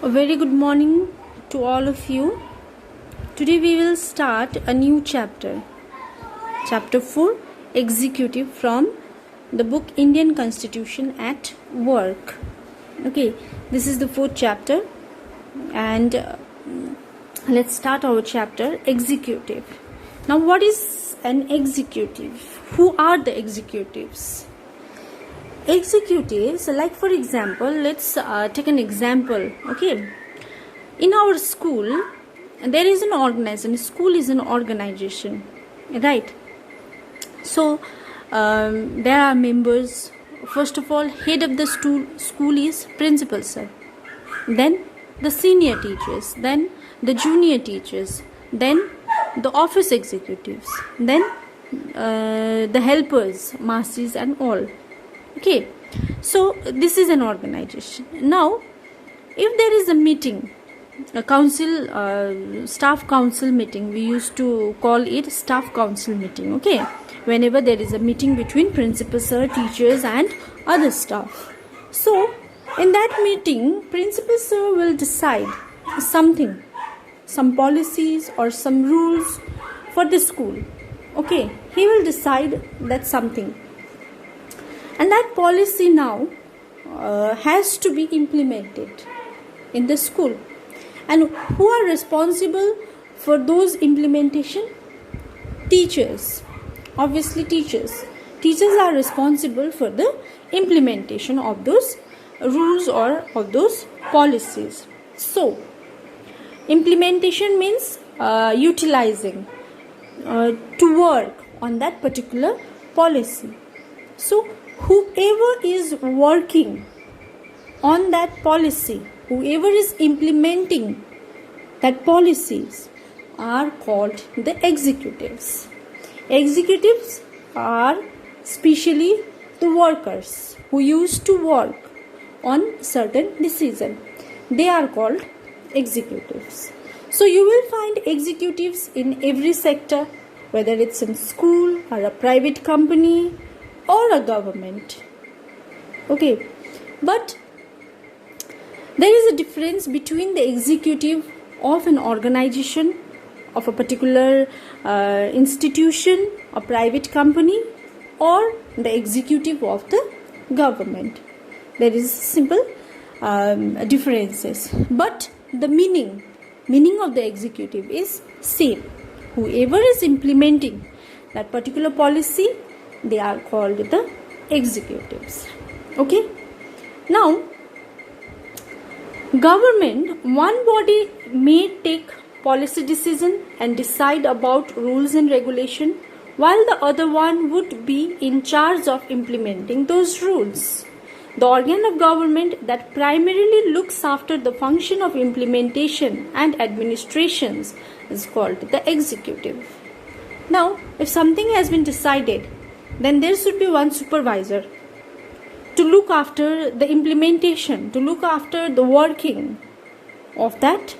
A very good morning to all of you. Today we will start a new chapter. Chapter 4, Executive, from the book Indian Constitution at Work. Okay, this is the fourth chapter and let's start our chapter, Executive. Now, what is an executive? Who are the executives? Executives, like for example, let's take an example. Okay, in our school there is an organization. School is an organization, right? So there are members. First of all, head of the school is principal sir, then the senior teachers, then the junior teachers, then the office executives, then the helpers, masters and all. Okay, so this is an organization. Now, if there is a meeting, a council, staff council meeting, we used to call it staff council meeting. Okay, whenever there is a meeting between principal sir, teachers and other staff. So, in that meeting, principal sir will decide something, some policies or some rules for the school. Okay, he will decide that something. And that policy now has to be implemented in the school. And who are responsible for those implementation? Teachers. Obviously teachers. Teachers are responsible for the implementation of those rules or of those policies. So, implementation means utilizing, to work on that particular policy. So, whoever is working on that policy, whoever is implementing that policies are called the executives. Executives are specially the workers who used to work on certain decision. They are called executives. So you will find executives in every sector, whether it's in school or a private company or a government. Okay, but there is a difference between the executive of an organization, of a particular institution, a private company, or the executive of the government. There is simple differences, but the meaning of the executive is same. Whoever is implementing that particular policy, they are called the executives. Okay, now government, one body may take policy decision and decide about rules and regulation, while the other one would be in charge of implementing those rules. The organ of government that primarily looks after the function of implementation and administrations is called the executive. Now, if something has been decided, then there should be one supervisor to look after the implementation, to look after the working of that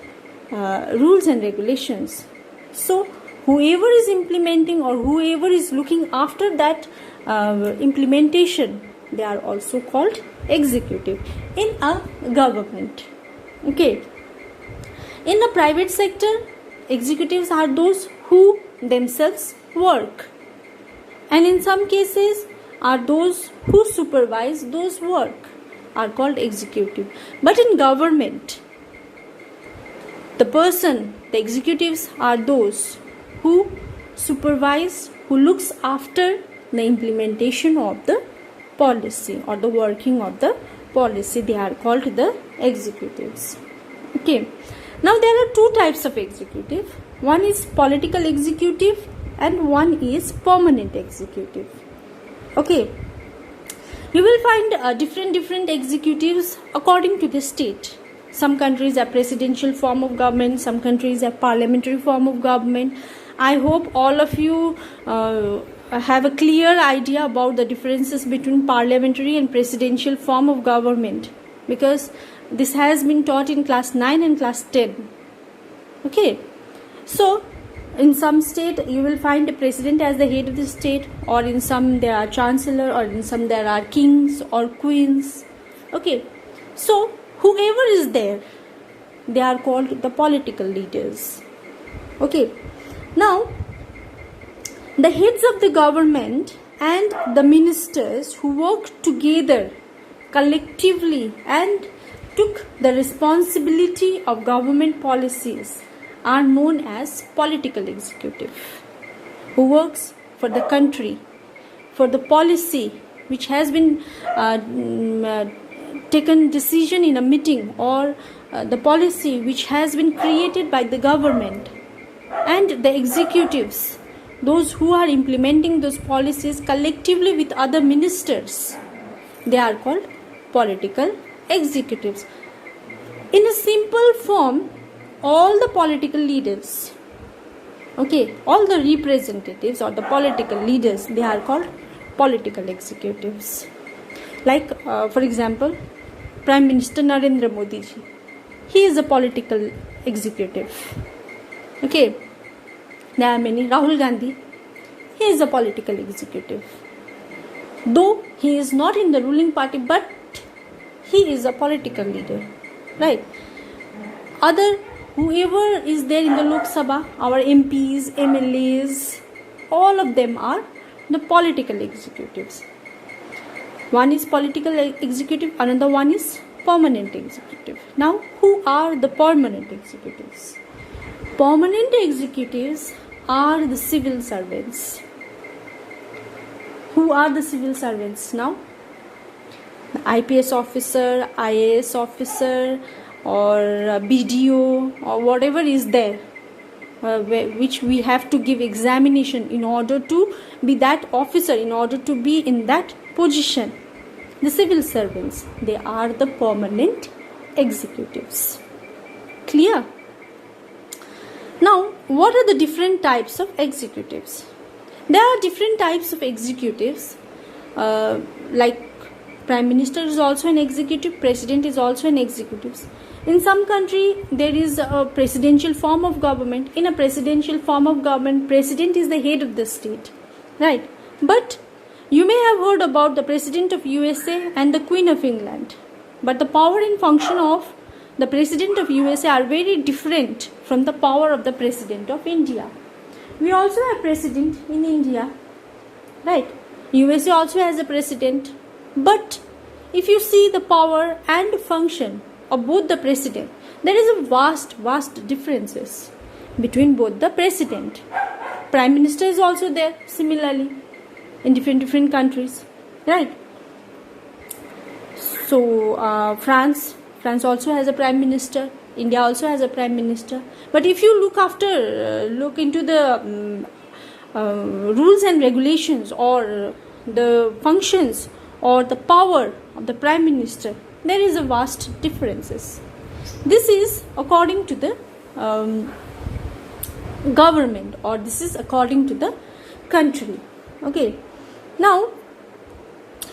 rules and regulations. So, whoever is implementing or whoever is looking after that implementation, they are also called executive in a government. Okay. In a private sector, executives are those who themselves work. And in some cases are those who supervise those work are called executive. But in government, the executives are those who supervise, who looks after the implementation of the policy or the working of the policy. They are called the executives. Okay. Now there are two types of executive. One is political executive and one is permanent executive. Okay, you will find different executives according to the state. Some countries have presidential form of government, some countries have parliamentary form of government. I hope all of you have a clear idea about the differences between parliamentary and presidential form of government, because this has been taught in class 9 and class 10. Okay, so in some state you will find a president as the head of the state, or in some there are chancellor, or in some there are kings or queens. Okay, so whoever is there they are called the political leaders. Okay, now the heads of the government and the ministers who worked together collectively and took the responsibility of government policies are known as political executive, who works for the country, for the policy which has been taken decision in a meeting, or the policy which has been created by the government, and the executives, those who are implementing those policies collectively with other ministers, they are called political executives. In a simple form, all the political leaders, okay, all the representatives or the political leaders, they are called political executives. Like for example, Prime Minister Narendra Modi ji, he is a political executive. Okay, there are many. Rahul Gandhi, he is a political executive. Though he is not in the ruling party, but he is a political leader, right? Other, whoever is there in the Lok Sabha, our MPs, MLAs, all of them are the political executives. One is political executive, another one is permanent executive. Now, who are the permanent executives? Permanent executives are the civil servants. Who are the civil servants now? The IPS officer, IAS officer, or BDO, or whatever is there, which we have to give examination in order to be that officer, in order to be in that position. The civil servants, they are the permanent executives. Clear? Now, what are the different types of executives? There are different types of executives, like Prime Minister is also an executive, President is also an executive. In some country, there is a presidential form of government. In a presidential form of government, President is the head of the state, right? But you may have heard about the President of USA and the Queen of England. But the power and function of the President of USA are very different from the power of the President of India. We also have President in India, right? USA also has a President. But if you see the power and function of both the President, there is a vast differences between both the President. Prime Minister is also there similarly in different countries, right? So France also has a Prime Minister. India also has a Prime Minister. But if you look into the rules and regulations, or the functions or the power of the Prime Minister, there is a vast differences. This is according to the government, or this is according to the country. Okay. Now,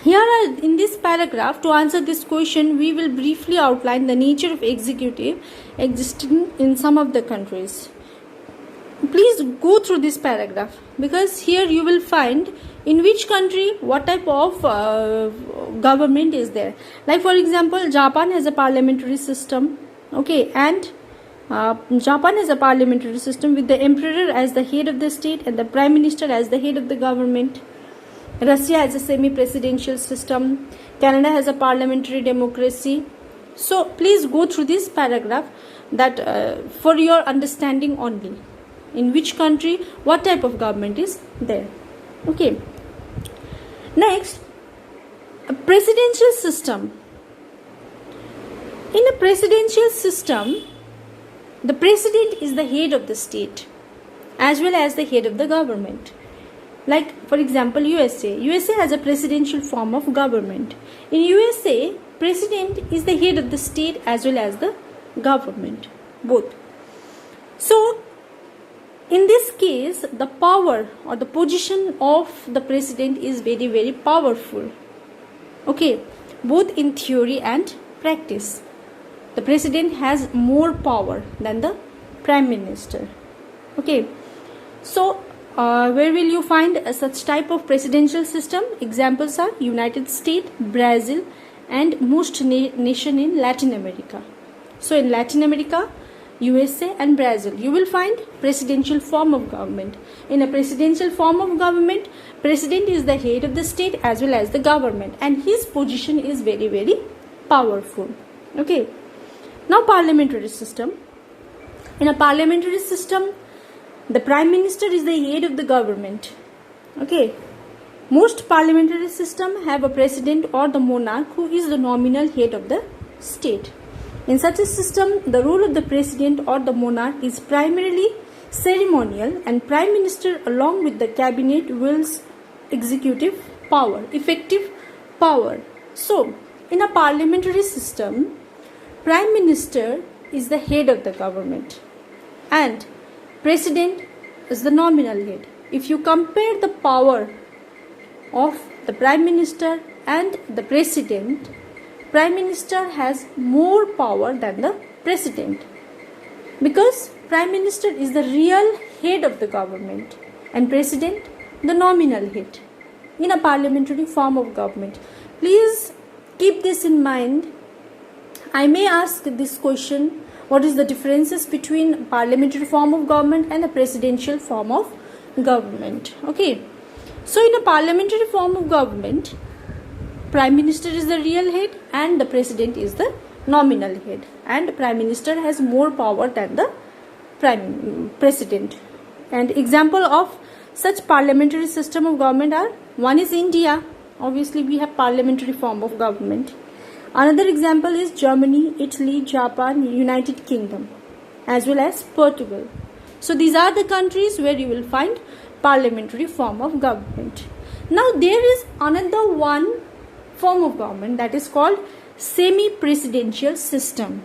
here in this paragraph, to answer this question, we will briefly outline the nature of executive existing in some of the countries. Please go through this paragraph, because here you will find in which country what type of government is there. Like for example, Japan has a parliamentary system. Okay, and Japan has a parliamentary system with the emperor as the head of the state and the prime minister as the head of the government. Russia has a semi-presidential system. Canada has a parliamentary democracy. So please go through this paragraph, that for your understanding only, in which country what type of government is there. Okay. Next, a presidential system. In a presidential system, the president is the head of the state as well as the head of the government. Like for example, USA has a presidential form of government. In USA, president is the head of the state as well as the government, both. So in this case, the power or the position of the president is very powerful. Okay, both in theory and practice. The president has more power than the prime minister. Okay, so where will you find such type of presidential system? Examples are United States, Brazil, and most nation in Latin America. So in Latin America, USA and Brazil, you will find presidential form of government. In a presidential form of government, president is the head of the state as well as the government, and his position is very, very powerful. Okay. Now parliamentary system. In a parliamentary system, the prime minister is the head of the government. Okay. Most parliamentary systems have a president or the monarch who is the nominal head of the state. In such a system, the role of the president or the monarch is primarily ceremonial, and prime minister along with the cabinet wields executive power, effective power. So, in a parliamentary system, prime minister is the head of the government and president is the nominal head. If you compare the power of the prime minister and the president, prime minister has more power than the president, because prime minister is the real head of the government and president the nominal head in a parliamentary form of government. Please keep this in mind. I may ask this question: what is the differences between parliamentary form of government and a presidential form of government? Okay. So in a parliamentary form of government, prime minister is the real head and the president is the nominal head, and prime minister has more power than the president. And example of such parliamentary system of government are: one is India. Obviously we have parliamentary form of government. Another example is Germany, Italy, Japan, United Kingdom, as well as Portugal. So these are the countries where you will find parliamentary form of government. Now there is another one form of government that is called semi-presidential system.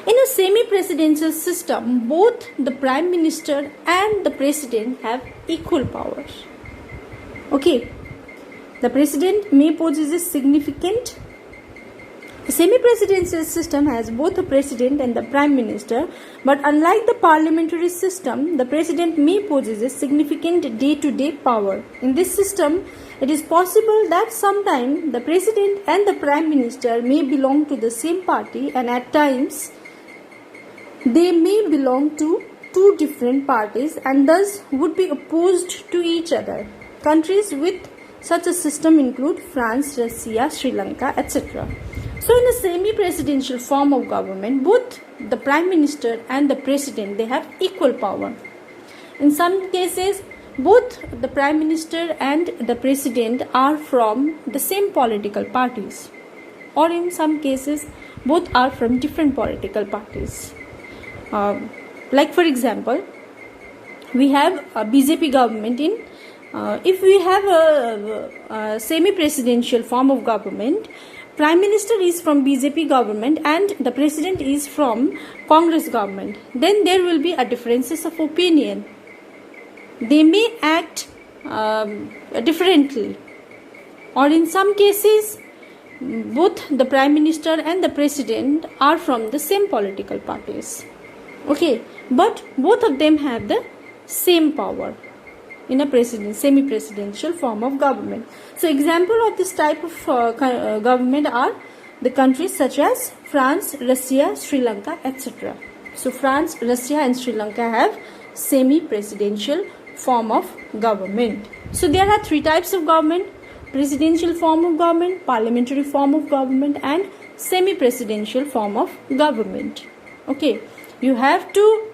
In a semi-presidential system, both the prime minister and the president have equal powers. Okay, the president may possess a significant. The semi-presidential system has both the president and the prime minister, but unlike the parliamentary system, the president may possess a significant day-to-day power. In this system, it is possible that sometimes the president and the prime minister may belong to the same party, and at times they may belong to two different parties and thus would be opposed to each other. Countries with such a system include France, Russia, Sri Lanka, etc. So in a semi-presidential form of government, both the prime minister and the president, they have equal power. In some cases, both the prime minister and the president are from the same political parties, or in some cases both are from different political parties. Like for example, we have a BJP government. If we have a semi-presidential form of government, prime minister is from BJP government and the president is from Congress government, then there will be a differences of opinion. They may act differently, or in some cases both the prime minister and the president are from the same political parties. Okay, but both of them have the same power in a semi-presidential form of government. So example of this type of government are the countries such as France, Russia, Sri Lanka, etc. So France, Russia and Sri Lanka have semi-presidential form of government. So there are three types of government: presidential form of government, parliamentary form of government, and semi-presidential form of government. Okay, you have to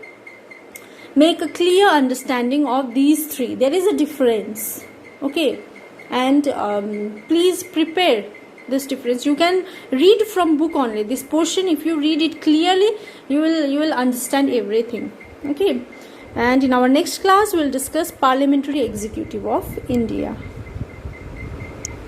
make a clear understanding of these three. There is a difference. Okay, and please prepare this difference. You can read from book only. This portion, if you read it clearly, you will understand everything. Okay, and in our next class we will discuss parliamentary executive of India.